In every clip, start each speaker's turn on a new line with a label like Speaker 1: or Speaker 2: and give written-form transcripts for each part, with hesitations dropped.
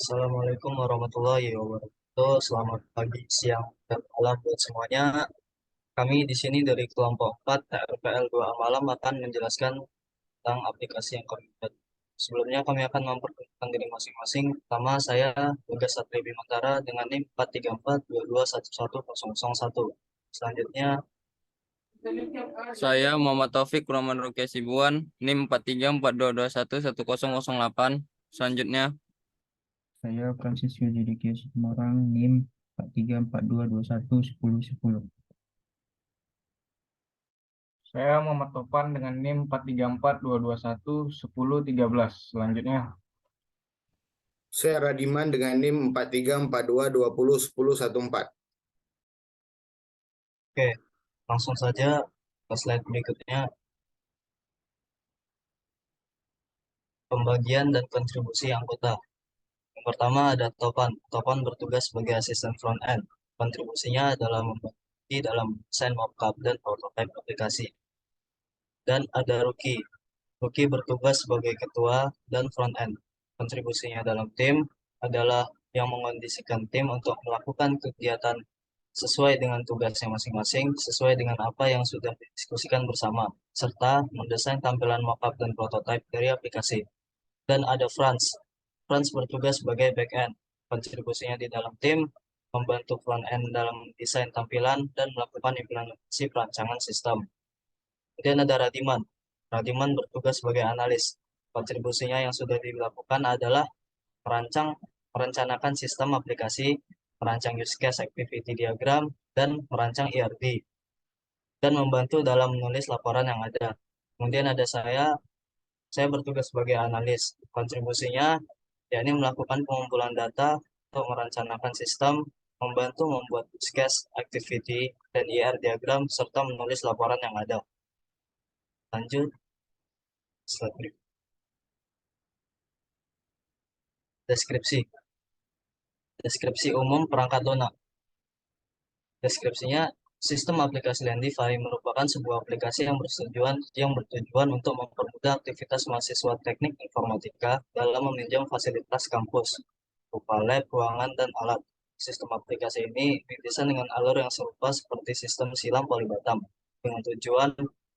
Speaker 1: Assalamualaikum warahmatullahi wabarakatuh. Selamat pagi, siang, dan malam buat semuanya. Kami di sini dari kelompok 4 TRPL 2A Malam akan menjelaskan tentang aplikasi yang kami buat. Sebelumnya kami akan memperkenalkan diri masing-masing. Pertama, saya Bagas Satria Bimantara dengan NIM 43422111101. Selanjutnya,
Speaker 2: Saya Muhammad Taufik Rahman Ruki Sibuan, NIM 4342211008. Selanjutnya,
Speaker 3: Saya Francis Yudhidiki Semarang, NIM 4342211010.
Speaker 4: Saya Muhammad Topan dengan NIM 4342211013. Selanjutnya,
Speaker 5: Saya Radiman dengan NIM 4342201014.
Speaker 1: oke, langsung saja ke slide berikutnya. Pembagian dan kontribusi anggota. Yang pertama ada Topan. Topan bertugas sebagai asisten front end. Kontribusinya adalah membantu dalam desain mockup dan prototype aplikasi. Dan ada Ruki. Ruki bertugas sebagai ketua dan front end. Kontribusinya dalam tim adalah yang mengondisikan tim untuk melakukan kegiatan sesuai dengan tugasnya masing-masing, sesuai dengan apa yang sudah didiskusikan bersama, serta mendesain tampilan mockup dan prototype dari aplikasi. Dan ada Franz. Franz bertugas sebagai back-end. Kontribusinya di dalam tim, membantu front-end dalam desain tampilan dan melakukan implementasi perancangan sistem. Kemudian ada Radiman. Radiman bertugas sebagai analis. Kontribusinya yang sudah dilakukan adalah merencanakan sistem aplikasi, merancang use case activity diagram, dan merancang ERD, dan membantu dalam menulis laporan yang ada. Kemudian ada saya bertugas sebagai analis. Kontribusinya yakni melakukan pengumpulan data untuk merencanakan sistem, membantu membuat use case, activity, dan IR diagram, serta menulis laporan yang ada. Lanjut, slide berikut. Deskripsi. Deskripsi umum perangkat lunak. Deskripsinya, sistem aplikasi Lendify merupakan sebuah aplikasi yang bertujuan untuk mempermudah aktivitas mahasiswa teknik informatika dalam meminjam fasilitas kampus, berupa lab, ruangan, dan alat. Sistem aplikasi ini didesain dengan alur yang serupa seperti sistem silam Polybatam, dengan tujuan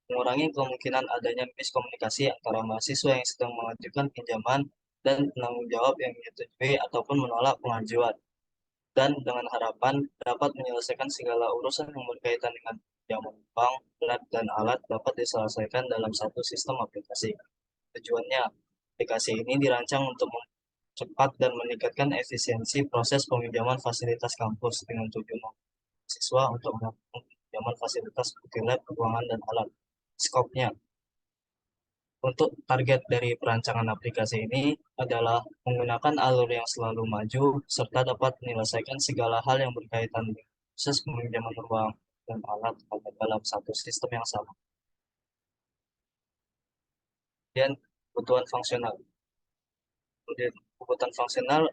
Speaker 1: mengurangi kemungkinan adanya miskomunikasi antara mahasiswa yang sedang mengajukan pinjaman dan penanggung jawab yang menyetujui ataupun menolak pengajuan, dan dengan harapan dapat menyelesaikan segala urusan yang berkaitan dengan pinjaman bank, lab, dan alat dapat diselesaikan dalam satu sistem aplikasi. Tujuannya, aplikasi ini dirancang untuk mempercepat dan meningkatkan efisiensi proses peminjaman fasilitas kampus dengan tujuan siswa untuk melakukan pinjaman fasilitas seperti lab, ruangan, dan alat. Skopnya, untuk target dari perancangan aplikasi ini adalah menggunakan alur yang selalu maju serta dapat menyelesaikan segala hal yang berkaitan dengan proses peminjaman uang dan alat pada dalam satu sistem yang sama. Dan kebutuhan fungsional. Kemudian kebutuhan fungsional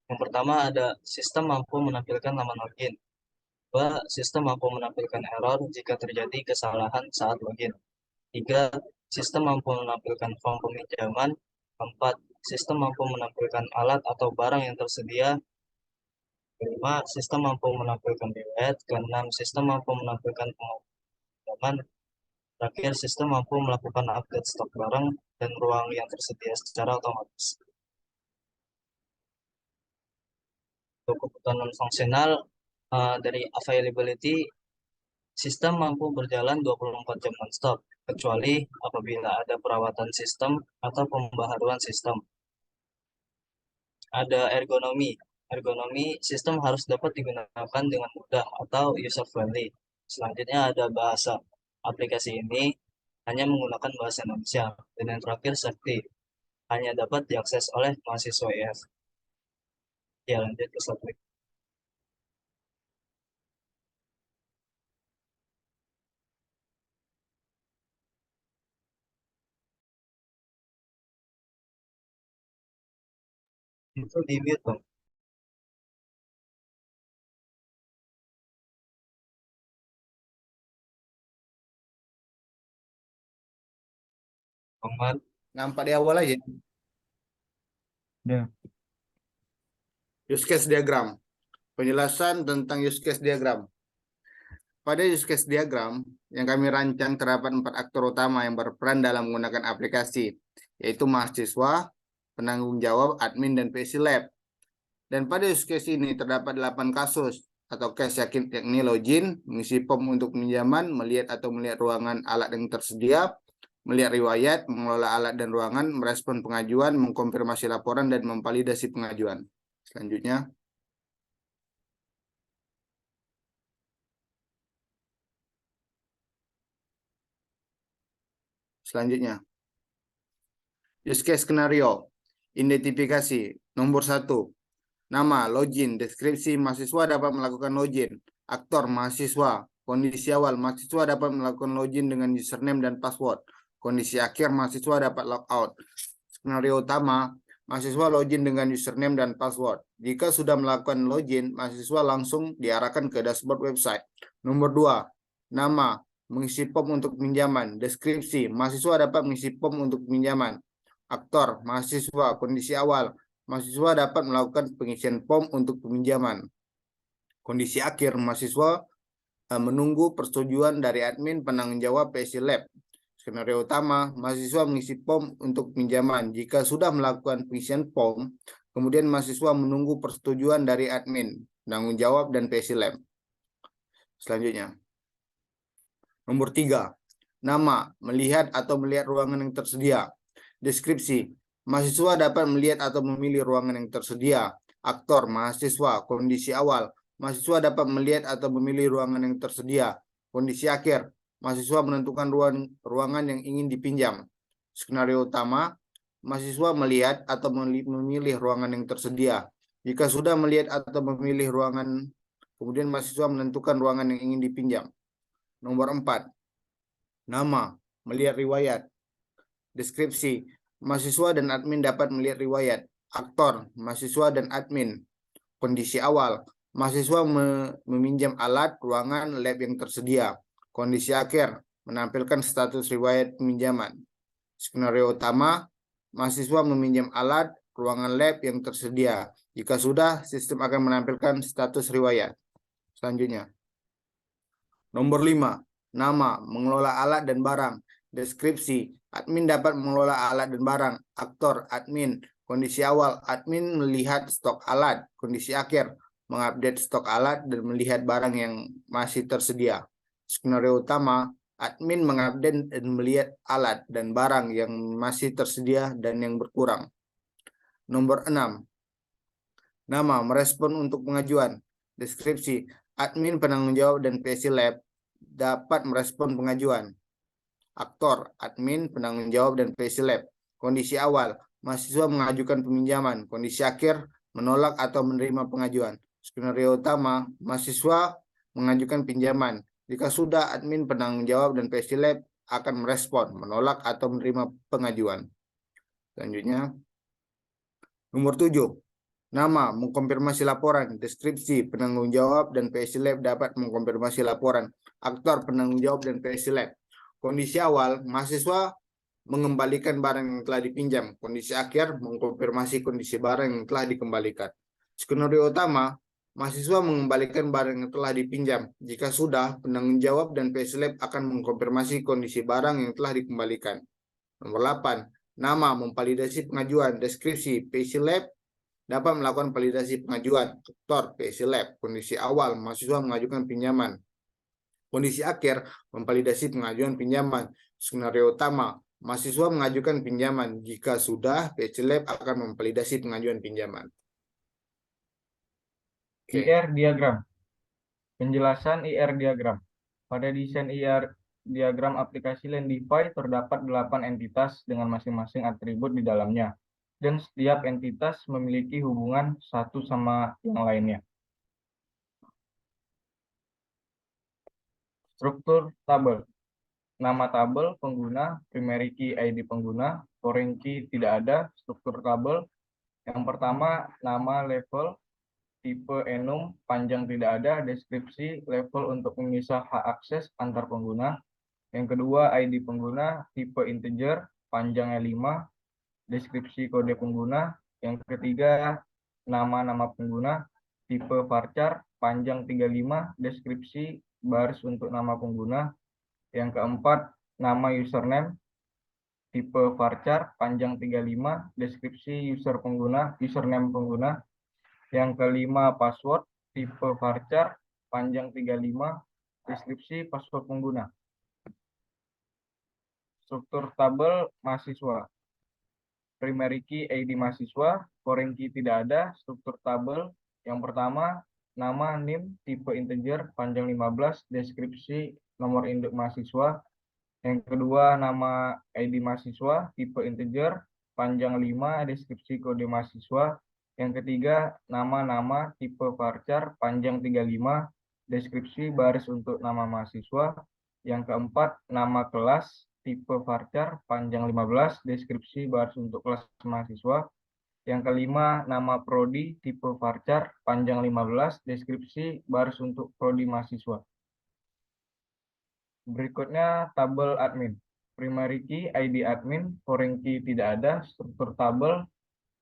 Speaker 1: yang pertama ada sistem mampu menampilkan laman login. Dua, sistem mampu menampilkan error jika terjadi kesalahan saat login. Tiga, sistem mampu menampilkan form peminjaman. Empat, sistem mampu menampilkan alat atau barang yang tersedia. Kelima, sistem mampu menampilkan riwayat. Keenam, sistem mampu menampilkan pengumuman. Terakhir, sistem mampu melakukan update stok barang dan ruang yang tersedia secara otomatis. Untuk kebutuhan non-fungsional, dari availability, sistem mampu berjalan 24 jam non-stop, kecuali apabila ada perawatan sistem atau pembaharuan sistem. Ada ergonomi. Ergonomi, sistem harus dapat digunakan dengan mudah atau user-friendly. Selanjutnya ada bahasa. Aplikasi ini hanya menggunakan bahasa Indonesia. Dan yang terakhir, safety. Hanya dapat diakses oleh mahasiswa IF. Ya, lanjut ke slide berikutnya. Itu di mute, Bang. Bang Man.
Speaker 5: Nampak di awal aja.
Speaker 3: Udah.
Speaker 5: Use case diagram. Penjelasan tentang use case diagram. Pada use case diagram yang kami rancang terdapat 4 aktor utama yang berperan dalam menggunakan aplikasi, yaitu mahasiswa, penanggung jawab, admin, dan PC Lab. Dan pada use case ini terdapat 8 kasus atau case yakni login, mengisi form untuk pinjaman, melihat atau melihat ruangan alat yang tersedia, melihat riwayat, mengelola alat dan ruangan, merespon pengajuan, mengkonfirmasi laporan, dan memvalidasi pengajuan. Selanjutnya. Use case skenario. Identifikasi. Nomor 1. Nama, login, deskripsi, mahasiswa dapat melakukan login. Aktor, mahasiswa. Kondisi awal, mahasiswa dapat melakukan login dengan username dan password. Kondisi akhir, mahasiswa dapat logout. Skenario utama, mahasiswa login dengan username dan password. Jika sudah melakukan login, mahasiswa langsung diarahkan ke dashboard website. Nomor 2. Nama, mengisi form untuk pinjaman. Deskripsi, mahasiswa dapat mengisi form untuk pinjaman. Aktor, mahasiswa. Kondisi awal, mahasiswa dapat melakukan pengisian form untuk peminjaman. Kondisi akhir, mahasiswa menunggu persetujuan dari admin penanggung jawab PC Lab. Skenario utama, mahasiswa mengisi form untuk pinjaman. Jika sudah melakukan pengisian form, kemudian mahasiswa menunggu persetujuan dari admin penanggung jawab dan PC Lab. Selanjutnya. Nomor 3. Nama, melihat atau melihat ruangan yang tersedia. Deskripsi, mahasiswa dapat melihat atau memilih ruangan yang tersedia. Aktor, mahasiswa. Kondisi awal, mahasiswa dapat melihat atau memilih ruangan yang tersedia. Kondisi akhir, mahasiswa menentukan ruangan yang ingin dipinjam. Skenario utama, mahasiswa melihat atau memilih ruangan yang tersedia. Jika sudah melihat atau memilih ruangan, kemudian mahasiswa menentukan ruangan yang ingin dipinjam. Nomor 4. Nama, melihat riwayat. Deskripsi, mahasiswa dan admin dapat melihat riwayat. Aktor, mahasiswa dan admin. Kondisi awal, mahasiswa meminjam alat, ruangan, lab yang tersedia. Kondisi akhir, menampilkan status riwayat peminjaman. Skenario utama, mahasiswa meminjam alat, ruangan lab yang tersedia. Jika sudah, sistem akan menampilkan status riwayat. Selanjutnya. Nomor 5. Nama, mengelola alat dan barang. Deskripsi, admin dapat mengelola alat dan barang. Aktor, admin. Kondisi awal, admin melihat stok alat. Kondisi akhir, mengupdate stok alat dan melihat barang yang masih tersedia. Skenario utama, admin mengupdate dan melihat alat dan barang yang masih tersedia dan yang berkurang. Nomor 6. Nama, merespon untuk pengajuan. Deskripsi, admin penanggung jawab dan PC Lab dapat merespon pengajuan. Aktor, admin, penanggung jawab, dan PC Lab. Kondisi awal, mahasiswa mengajukan peminjaman. Kondisi akhir, menolak atau menerima pengajuan. Skenario utama, mahasiswa mengajukan pinjaman. Jika sudah, admin, penanggung jawab, dan PC Lab akan merespon, menolak atau menerima pengajuan. Selanjutnya. Nomor 7. Nama, mengkonfirmasi laporan. Deskripsi, penanggung jawab, dan PC Lab dapat mengkonfirmasi laporan. Aktor, penanggung jawab, dan PC Lab. Kondisi awal, mahasiswa mengembalikan barang yang telah dipinjam. Kondisi akhir, mengkonfirmasi kondisi barang yang telah dikembalikan. Skenario utama, mahasiswa mengembalikan barang yang telah dipinjam. Jika sudah, penanggung jawab dan PC Lab akan mengkonfirmasi kondisi barang yang telah dikembalikan. Nomor 8. Nama, memvalidasi pengajuan. Deskripsi, PC Lab dapat melakukan validasi pengajuan. Aktor, PC Lab. Kondisi awal, mahasiswa mengajukan pinjaman. Kondisi akhir, memvalidasi pengajuan pinjaman. Skenario utama, mahasiswa mengajukan pinjaman. Jika sudah, PC Lab akan memvalidasi pengajuan pinjaman.
Speaker 4: IR diagram. Penjelasan IR diagram. Pada desain IR diagram aplikasi Lendify terdapat 8 entitas dengan masing-masing atribut di dalamnya. Dan setiap entitas memiliki hubungan satu sama yang lainnya. Struktur tabel. Nama tabel pengguna, primary key ID pengguna, foreign key tidak ada, struktur tabel. Yang pertama, nama level, tipe enum, panjang tidak ada, deskripsi, level untuk memisah hak akses antar pengguna. Yang kedua, ID pengguna, tipe integer, panjangnya 5, deskripsi kode pengguna. Yang ketiga, nama-nama pengguna, tipe varchar, panjang 35, deskripsi, baris untuk nama pengguna. Yang keempat, nama username, tipe varchar, panjang 35, deskripsi username pengguna. Yang kelima, password, tipe varchar, panjang 35, deskripsi password pengguna. Struktur tabel mahasiswa. Primary key ID mahasiswa, foreign key tidak ada, struktur tabel. Yang pertama, nama, NIM, tipe integer, panjang 15, deskripsi, nomor induk mahasiswa. Yang kedua, nama ID mahasiswa, tipe integer, panjang 5, deskripsi kode mahasiswa. Yang ketiga, nama-nama, tipe varchar, panjang 35, deskripsi baris untuk nama mahasiswa. Yang keempat, nama kelas, tipe varchar, panjang 15, deskripsi baris untuk kelas mahasiswa. Yang kelima, nama prodi, tipe varchar, panjang 15, deskripsi baris untuk prodi mahasiswa. Berikutnya tabel admin. Primary key ID admin, foreign key tidak ada, struktur tabel,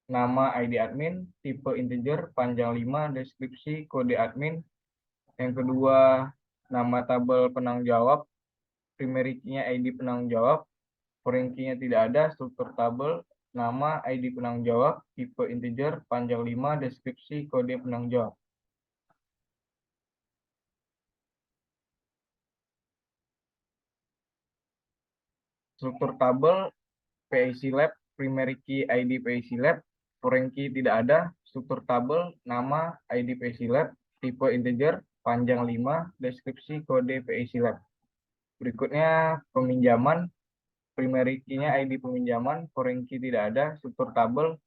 Speaker 4: nama ID admin, tipe integer, panjang 5, deskripsi kode admin. Yang kedua, nama tabel penanggung jawab, primary key-nya ID penanggung jawab, foreign key-nya tidak ada, struktur tabel, nama ID penanggung jawab, tipe integer, panjang 5, deskripsi kode penanggung jawab. Struktur tabel PIC Lab, primary key ID PIC Lab, foreign key tidak ada, struktur tabel, nama ID PIC Lab, tipe integer, panjang 5, deskripsi kode PIC Lab. Berikutnya peminjaman, primary key-nya ID peminjaman, foreign key tidak ada, struktur tabel.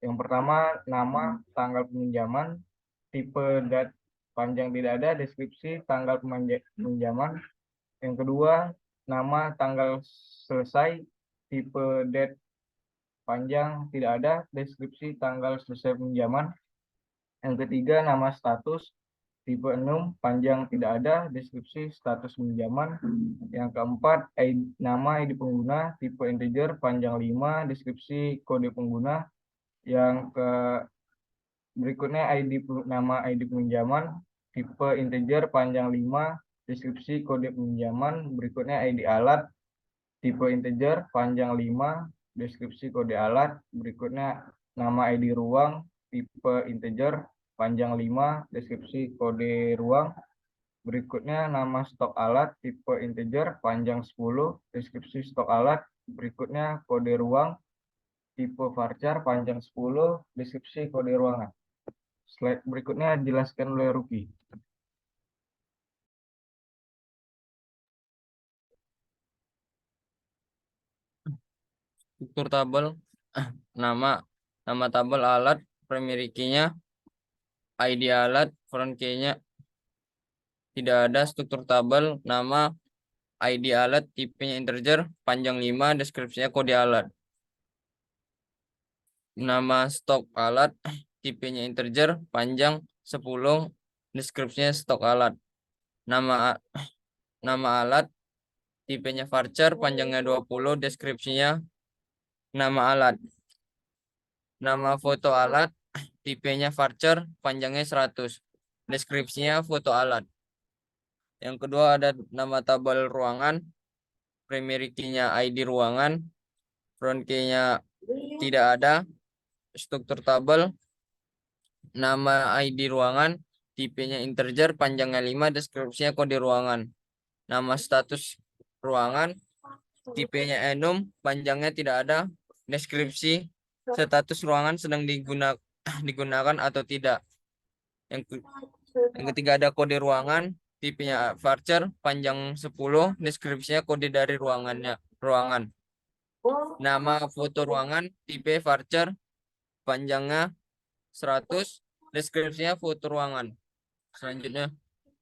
Speaker 4: Yang pertama, nama, tanggal peminjaman, tipe dat, panjang tidak ada, deskripsi tanggal peminjaman. Yang kedua, nama, tanggal selesai, tipe date, panjang tidak ada, deskripsi tanggal selesai pinjaman. Yang ketiga, nama status, tipe enum, panjang tidak ada, deskripsi status pinjaman. Yang keempat, nama ID pengguna, tipe integer, panjang 5, deskripsi kode pengguna. Yang berikutnya nama ID pinjaman, tipe integer, panjang 5, deskripsi kode pinjaman. Berikutnya ID alat, tipe integer, panjang 5, deskripsi kode alat. Berikutnya nama ID ruang, tipe integer, panjang 5, deskripsi kode ruang. Berikutnya nama stok alat, tipe integer, panjang 10, deskripsi stok alat. Berikutnya kode ruang, tipe varchar, panjang 10, deskripsi kode ruangan. Slide berikutnya dijelaskan oleh Ruki.
Speaker 2: Struktur tabel, nama tabel alat, primary key-nya, ID alat, foreign key-nya tidak ada, struktur tabel, nama ID alat, tipenya integer, panjang 5, deskripsinya kode alat. Nama stok alat, tipenya integer, panjang 10, deskripsinya stok alat. Nama alat, tipenya varchar, panjangnya 20, deskripsinya nama alat. Nama foto alat, tipenya varchar, panjangnya 100, deskripsinya foto alat. Yang kedua ada nama tabel ruangan, primary key-nya ID ruangan, front key-nya tidak ada, struktur tabel, nama ID ruangan, tipenya integer, panjangnya 5, deskripsinya kode ruangan. Nama status ruangan, tipenya enum, panjangnya tidak ada, deskripsi status ruangan sedang digunakan atau tidak. Yang ketiga ada kode ruangan, tipenya varchar, panjang 10, deskripsinya kode dari ruangan. Nama foto ruangan, tipe varchar, panjangnya 100, deskripsinya foto ruangan. Selanjutnya,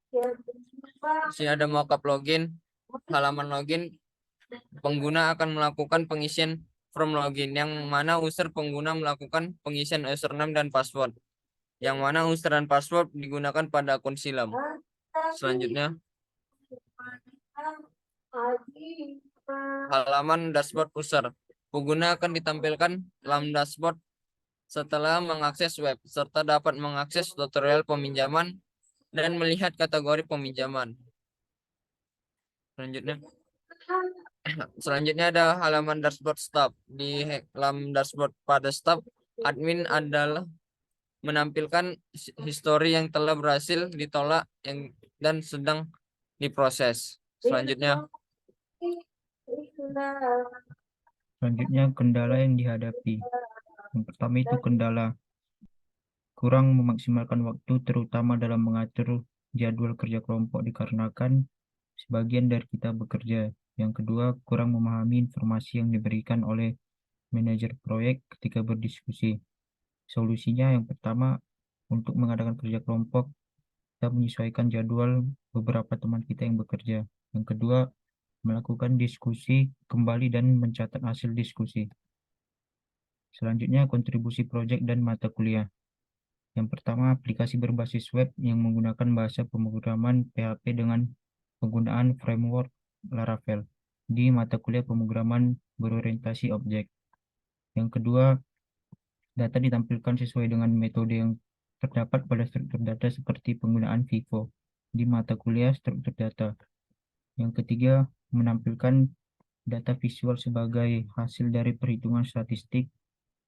Speaker 2: di sini ada mockup login, halaman login. Pengguna akan melakukan pengisian form login, yang mana user pengguna melakukan pengisian username dan password, yang mana user dan password digunakan pada akun silam. Selanjutnya, halaman dashboard user. Pengguna akan ditampilkan dalam dashboard setelah mengakses web, serta dapat mengakses tutorial peminjaman dan melihat kategori peminjaman. Selanjutnya ada halaman dashboard staff. Di halaman dashboard pada staff, admin adalah menampilkan histori yang telah berhasil ditolak dan sedang diproses. Selanjutnya
Speaker 3: kendala yang dihadapi. Yang pertama itu kendala kurang memaksimalkan waktu, terutama dalam mengatur jadwal kerja kelompok dikarenakan sebagian dari kita bekerja. Yang kedua, kurang memahami informasi yang diberikan oleh manajer proyek ketika berdiskusi. Solusinya yang pertama, untuk mengadakan kerja kelompok, kita menyesuaikan jadwal beberapa teman kita yang bekerja. Yang kedua, melakukan diskusi kembali dan mencatat hasil diskusi. Selanjutnya, kontribusi proyek dan mata kuliah. Yang pertama, aplikasi berbasis web yang menggunakan bahasa pemrograman PHP dengan penggunaan framework Laravel di mata kuliah pemrograman berorientasi objek. Yang kedua, data ditampilkan sesuai dengan metode yang terdapat pada struktur data seperti penggunaan FIFO di mata kuliah struktur data. Yang ketiga, menampilkan data visual sebagai hasil dari perhitungan statistik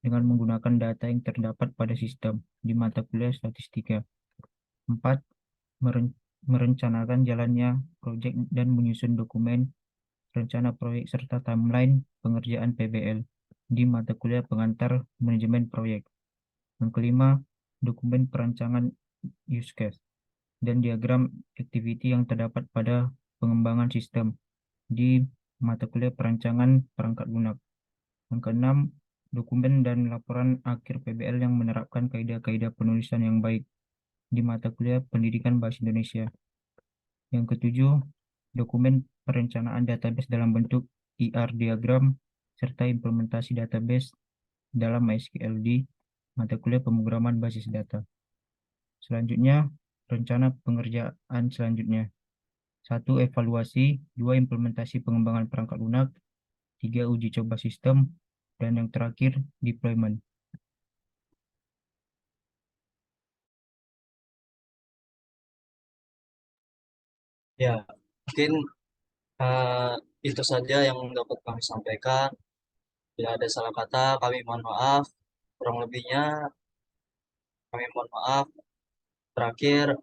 Speaker 3: dengan menggunakan data yang terdapat pada sistem di mata kuliah statistika. 4. Merencanakan jalannya proyek dan menyusun dokumen rencana proyek serta timeline pengerjaan PBL di mata kuliah pengantar manajemen proyek. Yang kelima, dokumen perancangan use case dan diagram activity yang terdapat pada pengembangan sistem di mata kuliah perancangan perangkat lunak. Yang keenam, dokumen dan laporan akhir PBL yang menerapkan kaidah-kaidah penulisan yang baik di mata kuliah pendidikan bahasa Indonesia. Yang ketujuh, dokumen perencanaan database dalam bentuk IR diagram serta implementasi database dalam MySQL di mata kuliah pemrograman basis data. Selanjutnya, rencana pengerjaan selanjutnya. 1. Evaluasi. 2. Implementasi pengembangan perangkat lunak. 3. Uji coba sistem. Dan yang terakhir, deployment.
Speaker 1: Ya, mungkin eh, itu saja yang dapat kami sampaikan. Bila ada salah kata, kami mohon maaf. Kurang lebihnya, kami mohon maaf. Terakhir,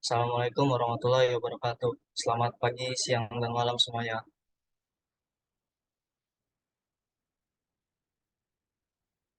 Speaker 1: Assalamualaikum warahmatullahi wabarakatuh. Selamat pagi, siang, dan malam semuanya.